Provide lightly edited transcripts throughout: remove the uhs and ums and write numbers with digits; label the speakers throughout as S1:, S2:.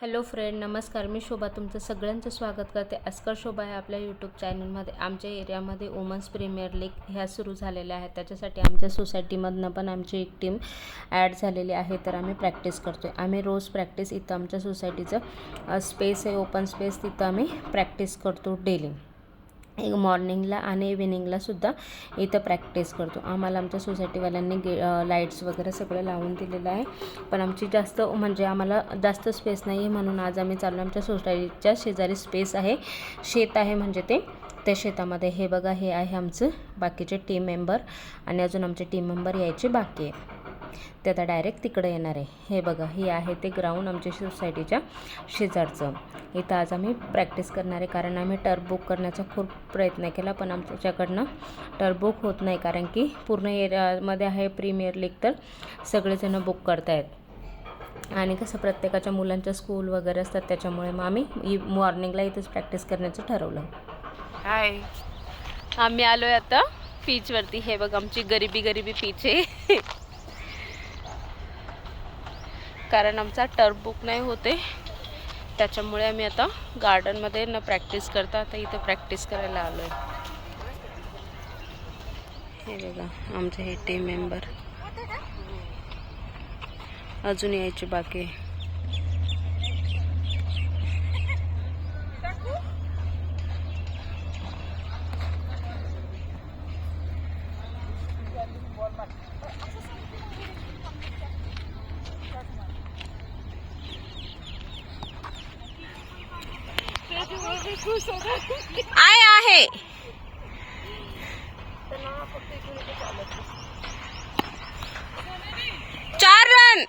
S1: Hello friend, नमस्कार. मी शोभा तुमचं सगळ्यांचं स्वागत करते. अस्कर शोभा आहे आपल्या यूट्यूब चॅनलमध्ये. आमच्या एरियामध्ये वुमन्स प्रीमियर लीग ह्या सुरू झालेल्या आहेत. त्याच्यासाठी आमच्या सोसायटीमधनं पण आमची एक टीम ॲड झालेली आहे. तर आम्ही प्रॅक्टिस करतो आहे. आम्ही रोज प्रॅक्टिस इथं आमच्या सोसायटीचं स्पेस आहे, ओपन स्पेस, तिथं आम्ही प्रॅक्टिस करतो डेली. एक मॉर्निंगला आणि इव्हिनिंगलासुद्धा इथं प्रॅक्टिस करतो. आम्हाला आमच्या सोसायटीवाल्यांनी लाईट्स वगैरे सगळं लावून दिलेलं आहे. पण आमची जास्त म्हणजे आम्हाला जास्त स्पेस नाही आहे, म्हणून आज आम्ही चाललो. आमच्या सोसायटीच्या शेजारी स्पेस आहे, शेत आहे म्हणजे त्या शेतामध्ये. हे बघा, हे आहे आमचं बाकीचे टीम मेंबर आणि अजून आमचे टीम मेंबर यायचे बाकी आहे. ते आता डायरेक्ट तिकडे येणार आहे. हे बघा, हे आहे ते ग्राउंड आमच्या सोसायटीच्या शेजारचं. इथं आज आम्ही प्रॅक्टिस करणार आहे, कारण आम्ही टर्फ बुक करण्याचा खूप प्रयत्न केला, पण आमच्याकडनं टर्फ बुक होत नाही, कारण की पूर्ण एरियामध्ये आहे प्रीमियर लीग, तर सगळेजणं बुक करतायत. आणि कसं प्रत्येकाच्या मुलांच्या स्कूल वगैरे असतात, त्याच्यामुळे मग आम्ही मॉर्निंगला इथंच प्रॅक्टिस करण्याचं ठरवलं. हाय, आम्ही आलो आहे आता पीचवरती. हे बघ, आमची गरिबी पीच आहे कारण आमचा टर्फ बुक नाही होते, त्याच्यामुळे आम्ही आता गार्डनमध्ये न प्रॅक्टिस करता आता इथं प्रॅक्टिस करायला आलो आहे. हे बघा, आमचे हे टीम मेंबर अजून यायचे बाकी. आहे 4 रन.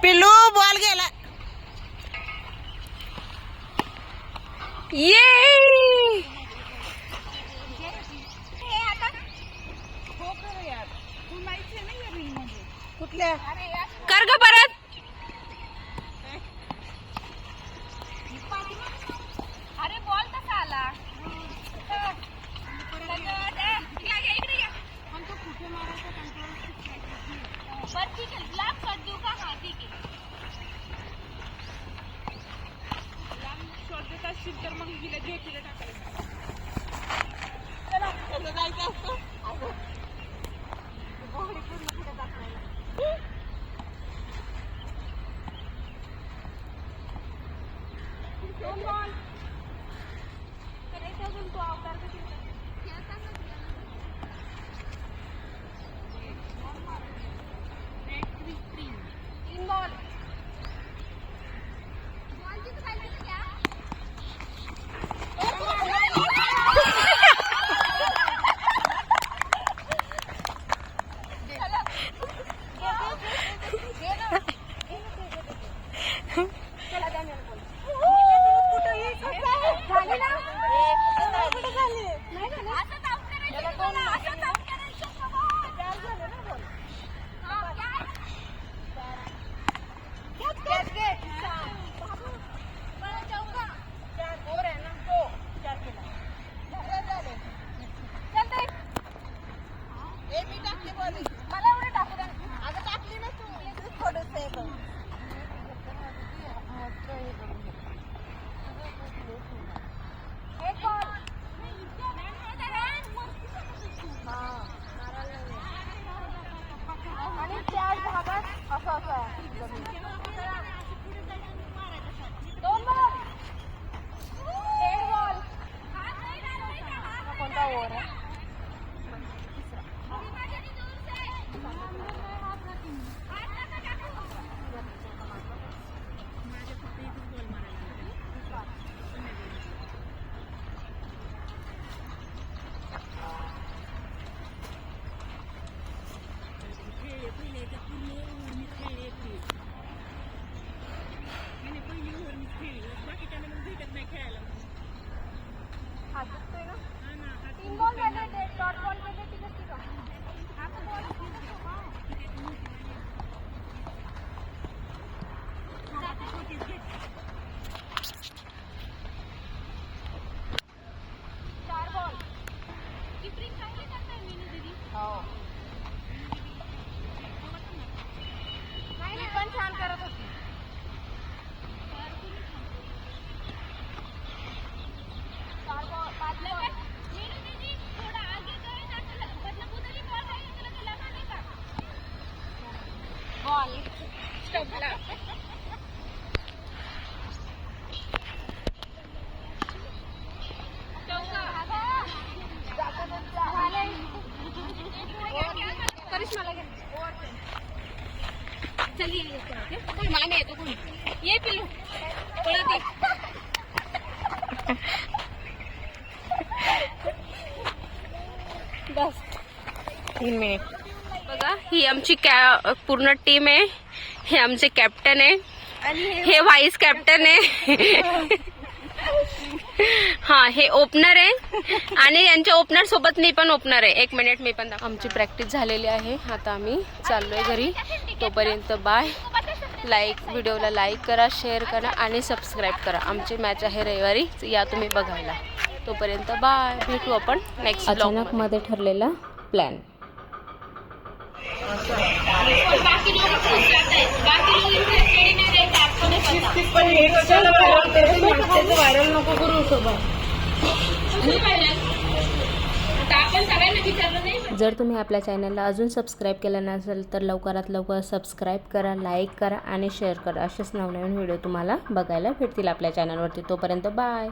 S1: पिल्लू बॉल गेला. ये कुठल्या कर ग परत. अरे बॉल कसा आला. तर मग गेला ज्योतीला टाकायला. चला कसं जायचं असतं. तीन बॉल ये पिल्लू पळत ये. बस 3 मिनिट. बघा ही आमची पूर्ण टीम आहे. हे आमचे कॅप्टन आहे आणि हे व्हाईस कॅप्टन आहे. हा हे ओपनर आहे आणि यांच्या ओपनर सोबत मी पण ओपनर आहे. 1 मिनिट मी पण. आमची प्रॅक्टिस झालेली आहे. आता आम्ही चाललोय घरी. तोपर्यंत बाय. व्हिडिओला लाईक करा, शेअर करा आणि सबस्क्राईब करा. आमची मॅच आहे रविवारी, या तुम्ही बघायला. तोपर्यंत बाय. भेटू आपण नेक्स्ट अचानक मध्ये ठरलेला प्लॅन. व्हायरल नको करू सोबत. जर तुम्ही आपल्या चॅनलला अजून सबस्क्राईब केलं नसेल तर लवकरात लवकर सबस्क्राईब करा, लाईक करा आणि शेअर करा. असेच नवनवीन व्हिडिओ तुम्हाला बघायला भेटतील आपल्या चॅनलवरती. तोपर्यंत बाय.